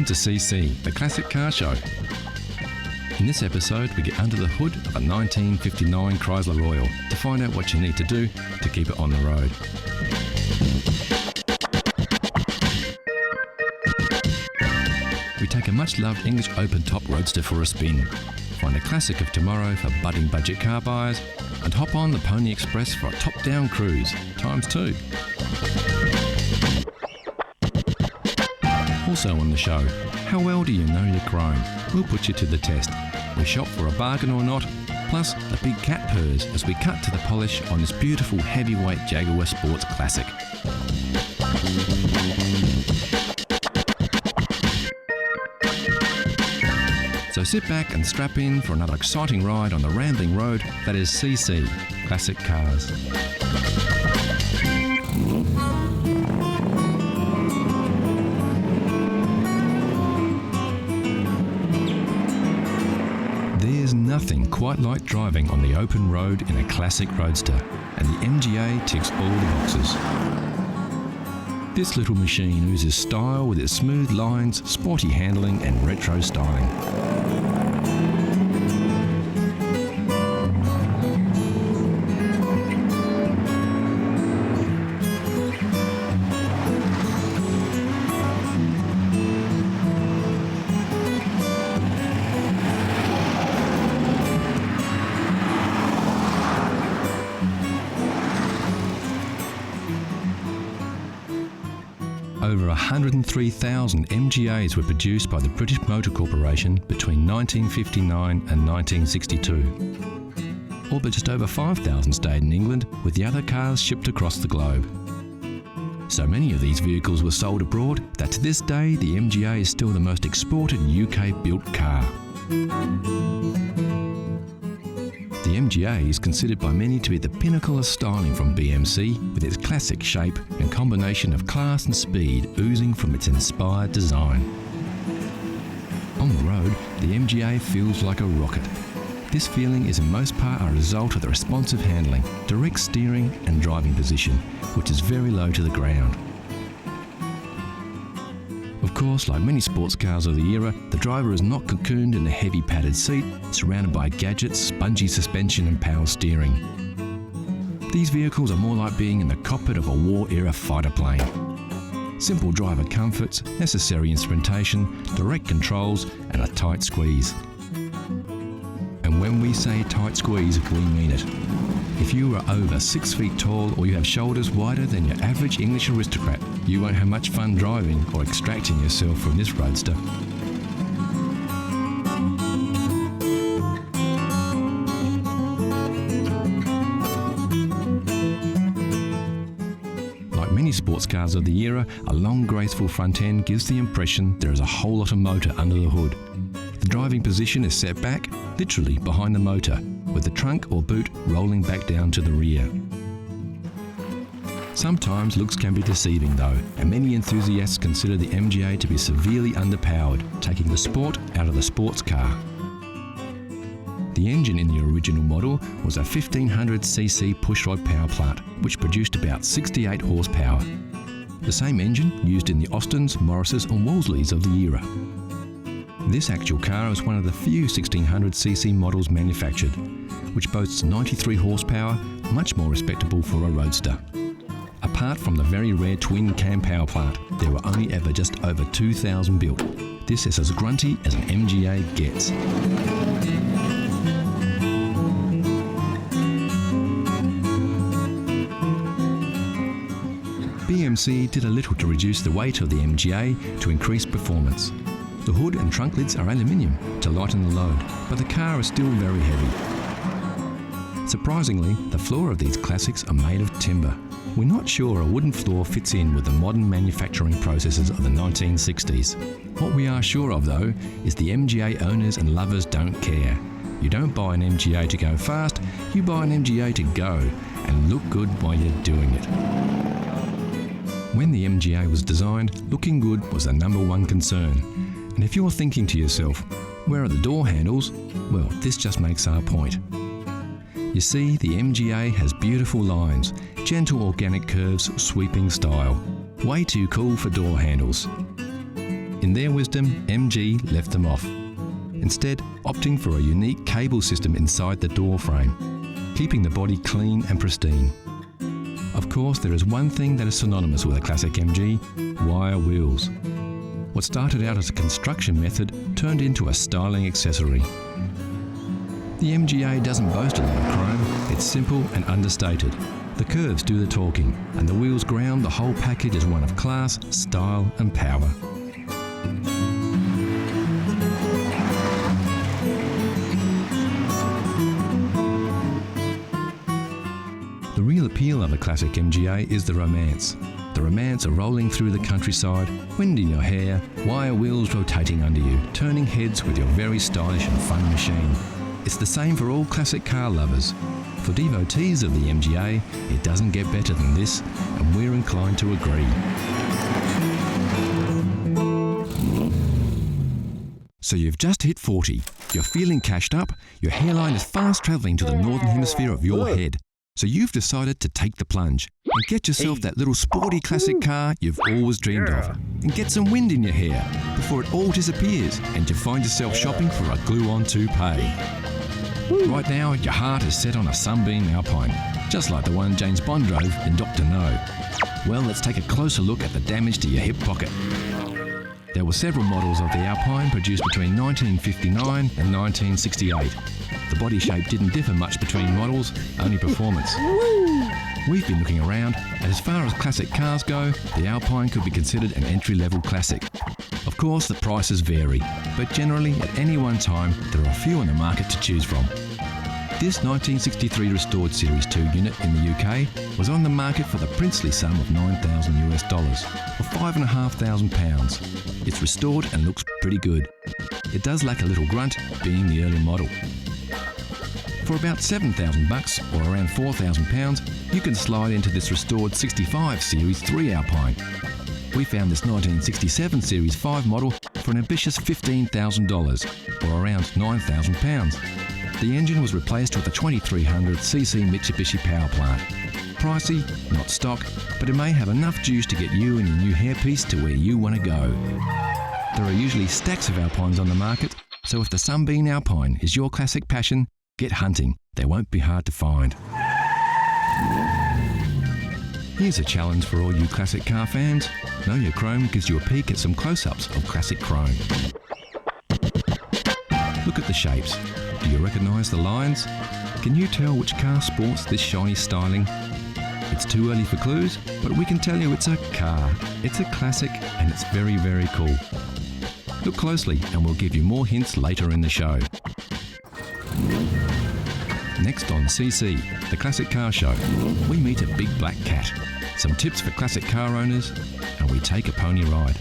Welcome to CC, the Classic Car Show. In this episode, we get under the hood of a 1959 Chrysler Royal to find out what you need to do to keep it on the road. We take a much-loved English open-top roadster for a spin, find a classic of tomorrow for budding budget car buyers, and hop on the Pony Express for a top-down cruise, ×2. Also on the show, how well do you know your chrome? We'll put you to the test. We shop for a bargain or not, plus the big cat purrs as we cut to the polish on this beautiful heavyweight Jaguar Sports Classic. So sit back and strap in for another exciting ride on the rambling road that is CC, Classic Cars. There's nothing quite like driving on the open road in a classic roadster, and the MGA ticks all the boxes. This little machine oozes style with its smooth lines, sporty handling and retro styling. Over 103,000 MGAs were produced by the British Motor Corporation between 1959 and 1962. All but just over 5,000 stayed in England, with the other cars shipped across the globe. So many of these vehicles were sold abroad that to this day the MGA is still the most exported UK-built car. The MGA is considered by many to be the pinnacle of styling from BMC, with its classic shape and combination of class and speed oozing from its inspired design. On the road, the MGA feels like a rocket. This feeling is in most part a result of the responsive handling, direct steering and driving position, which is very low to the ground. Of course, like many sports cars of the era, the driver is not cocooned in a heavy padded seat, surrounded by gadgets, spongy suspension and power steering. These vehicles are more like being in the cockpit of a war-era fighter plane. Simple driver comforts, necessary instrumentation, direct controls and a tight squeeze. And when we say tight squeeze, we mean it. If you are over 6 feet tall or you have shoulders wider than your average English aristocrat, you won't have much fun driving or extracting yourself from this roadster. Like many sports cars of the era, a long graceful front end gives the impression there is a whole lot of motor under the hood. The driving position is set back, literally behind the motor, with the trunk or boot rolling back down to the rear. Sometimes looks can be deceiving though, and many enthusiasts consider the MGA to be severely underpowered, taking the sport out of the sports car. The engine in the original model was a 1500cc pushrod power plant, which produced about 68 horsepower. The same engine used in the Austins, Morrises and Wolseleys of the era. This actual car is one of the few 1600cc models manufactured, which boasts 93 horsepower, much more respectable for a roadster. Apart from the very rare twin cam power plant, there were only ever just over 2,000 built. This is as grunty as an MGA gets. BMC did a little to reduce the weight of the MGA to increase performance. The hood and trunk lids are aluminium to lighten the load, but the car is still very heavy. Surprisingly, the floor of these classics are made of timber. We're not sure a wooden floor fits in with the modern manufacturing processes of the 1960s. What we are sure of though is the MGA owners and lovers don't care. You don't buy an MGA to go fast, you buy an MGA to go and look good while you're doing it. When the MGA was designed, looking good was the #1 concern. And if you're thinking to yourself, where are the door handles? Well, this just makes our point. You see, the MGA has beautiful lines, gentle organic curves, sweeping style. Way too cool for door handles. In their wisdom, MG left them off, instead opting for a unique cable system inside the door frame, keeping the body clean and pristine. Of course, there is one thing that is synonymous with a classic MG: wire wheels. What started out as a construction method turned into a styling accessory. The MGA doesn't boast a lot of chrome, it's simple and understated. The curves do the talking, and the wheels ground the whole package as one of class, style and power. The real appeal of a classic MGA is the romance. The romance of rolling through the countryside, wind in your hair, wire wheels rotating under you, turning heads with your very stylish and fun machine. It's the same for all classic car lovers. For devotees of the MGA, it doesn't get better than this, and we're inclined to agree. So you've just hit 40. You're feeling cashed up, your hairline is fast travelling to the northern hemisphere of your head. So you've decided to take the plunge and get yourself that little sporty classic car you've always dreamed of, and get some wind in your hair before it all disappears and you find yourself shopping for a glue-on toupee. Right now, your heart is set on a Sunbeam Alpine, just like the one James Bond drove in Dr. No. Well, let's take a closer look at the damage to your hip pocket. There were several models of the Alpine produced between 1959 and 1968. The body shape didn't differ much between models, only performance. We've been looking around, and as far as classic cars go, the Alpine could be considered an entry-level classic. Of course, the prices vary, but generally at any one time there are a few on the market to choose from. This 1963 restored Series 2 unit in the UK was on the market for the princely sum of $9,000 US, or £5,500. It's restored and looks pretty good. It does lack a little grunt, being the early model. For about $7,000 or around £4,000, you can slide into this restored 65 Series 3 Alpine. We found this 1967 Series 5 model for an ambitious $15,000 or around £9,000. The engine was replaced with a 2300cc Mitsubishi power plant. Pricey, not stock, but it may have enough juice to get you and your new hairpiece to where you want to go. There are usually stacks of Alpines on the market, so if the Sunbeam Alpine is your classic passion, get hunting. They won't be hard to find. Here's a challenge for all you classic car fans. Know Your Chrome gives you a peek at some close-ups of classic chrome. Look at the shapes. Do you recognise the lines? Can you tell which car sports this shiny styling? It's too early for clues, but we can tell you it's a car. It's a classic and it's very, very cool. Look closely and we'll give you more hints later in the show. Next on CC, the Classic Car Show, we meet a big black cat, some tips for classic car owners, and we take a pony ride.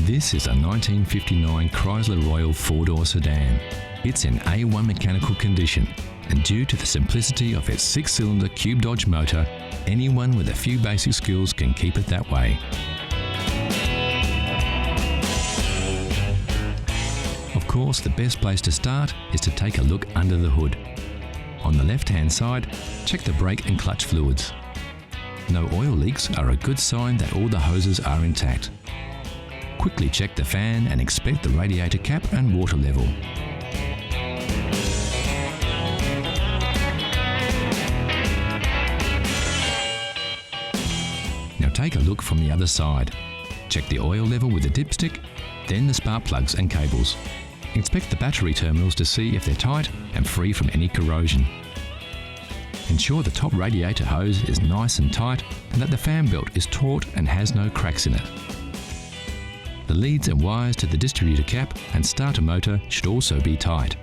This is a 1959 Chrysler Royal four-door sedan. It's in A1 mechanical condition, and due to the simplicity of its six-cylinder Cube Dodge motor, anyone with a few basic skills can keep it that way. Of course, the best place to start is to take a look under the hood. On the left-hand side, check the brake and clutch fluids. No oil leaks are a good sign that all the hoses are intact. Quickly check the fan and inspect the radiator cap and water level. Now take a look from the other side. Check the oil level with the dipstick, then the spark plugs and cables. Inspect the battery terminals to see if they're tight and free from any corrosion. Ensure the top radiator hose is nice and tight and that the fan belt is taut and has no cracks in it. The leads and wires to the distributor cap and starter motor should also be tight.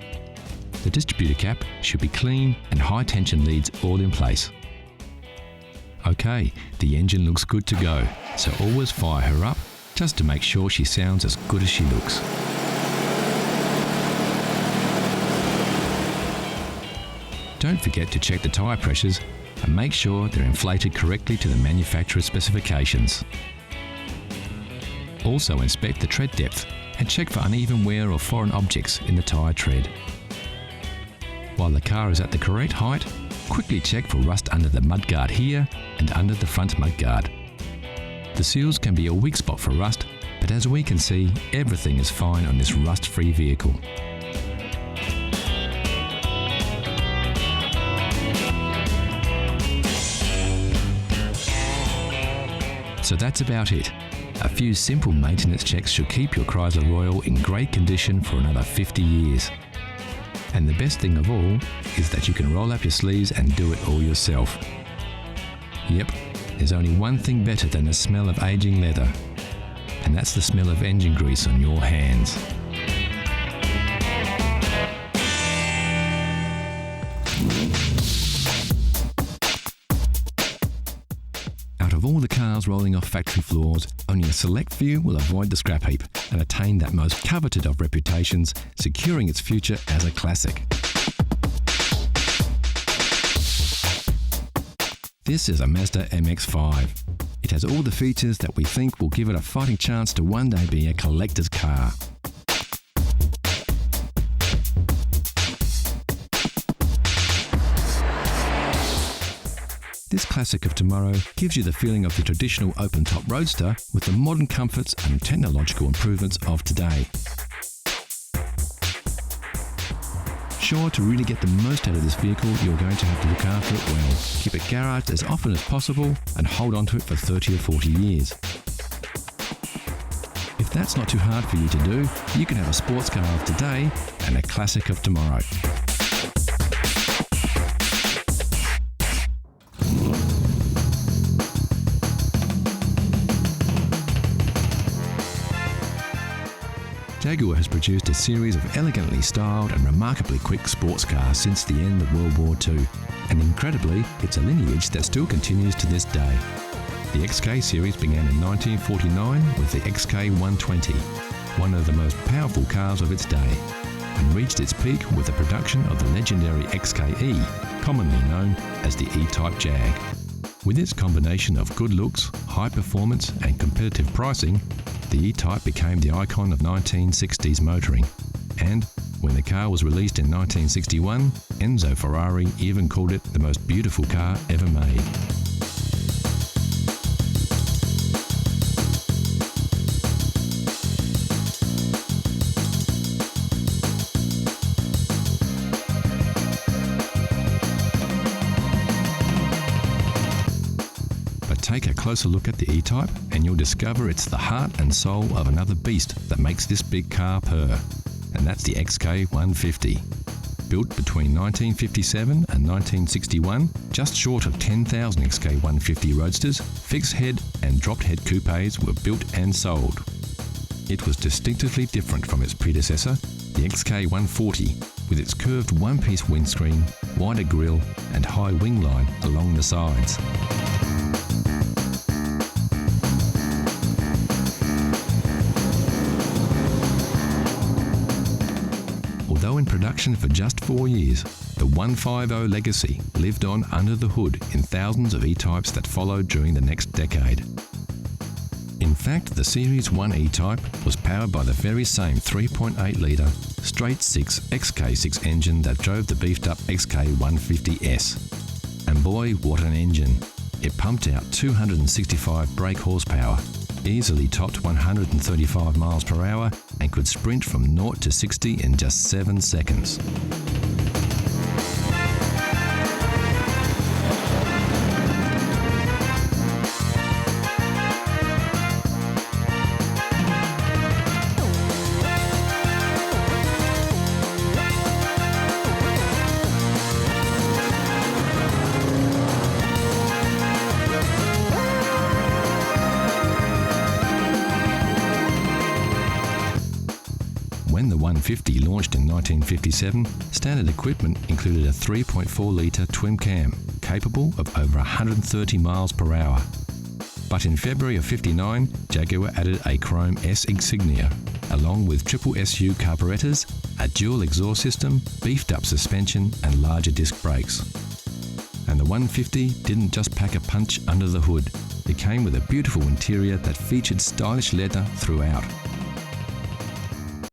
The distributor cap should be clean and high tension leads all in place. Okay, the engine looks good to go, so always fire her up just to make sure she sounds as good as she looks. Don't forget to check the tyre pressures and make sure they're inflated correctly to the manufacturer's specifications. Also inspect the tread depth and check for uneven wear or foreign objects in the tyre tread. While the car is at the correct height, quickly check for rust under the mudguard here and under the front mudguard. The seals can be a weak spot for rust, but as we can see, everything is fine on this rust-free vehicle. So that's about it. A few simple maintenance checks should keep your Chrysler Royal in great condition for another 50 years. And the best thing of all is that you can roll up your sleeves and do it all yourself. Yep, there's only one thing better than the smell of aging leather, and that's the smell of engine grease on your hands. Out of all the cars rolling off factory floors, only a select few will avoid the scrap heap and attain that most coveted of reputations, securing its future as a classic. This is a Mazda MX-5. It has all the features that we think will give it a fighting chance to one day be a collector's car. This classic of tomorrow gives you the feeling of the traditional open-top roadster with the modern comforts and technological improvements of today. Sure, to really get the most out of this vehicle, you're going to have to look after it well. Keep it garaged as often as possible and hold on to it for 30 or 40 years. If that's not too hard for you to do, you can have a sports car of today and a classic of tomorrow. Jaguar has produced a series of elegantly styled and remarkably quick sports cars since the end of World War II, and incredibly, it's a lineage that still continues to this day. The XK series began in 1949 with the XK120, one of the most powerful cars of its day, and reached its peak with the production of the legendary XKE, commonly known as the E-Type Jag. With its combination of good looks, high performance and competitive pricing, the E-Type became the icon of 1960s motoring, and when the car was released in 1961, Enzo Ferrari even called it the most beautiful car ever made. Take a closer look at the E-Type and you'll discover it's the heart and soul of another beast that makes this big car purr, and that's the XK150. Built between 1957 and 1961, just short of 10,000 XK150 Roadsters, fixed head and dropped head coupes were built and sold. It was distinctively different from its predecessor, the XK140, with its curved one-piece windscreen, wider grille and high wing line along the sides. Although in production for just 4 years, the 150 legacy lived on under the hood in thousands of E-Types that followed during the next decade. In fact, the Series 1 E-Type was powered by the very same 3.8-litre straight-six XK6 engine that drove the beefed-up XK150S. And boy, what an engine! It pumped out 265 brake horsepower, easily topped 135 miles per hour, and could sprint from 0 to 60 in just 7 seconds. When the 150 launched in 1957, standard equipment included a 3.4-litre twin cam, capable of over 130 miles per hour. But in February of '59, Jaguar added a chrome S insignia, along with triple SU carburetors, a dual exhaust system, beefed up suspension and larger disc brakes. And the 150 didn't just pack a punch under the hood. It came with a beautiful interior that featured stylish leather throughout.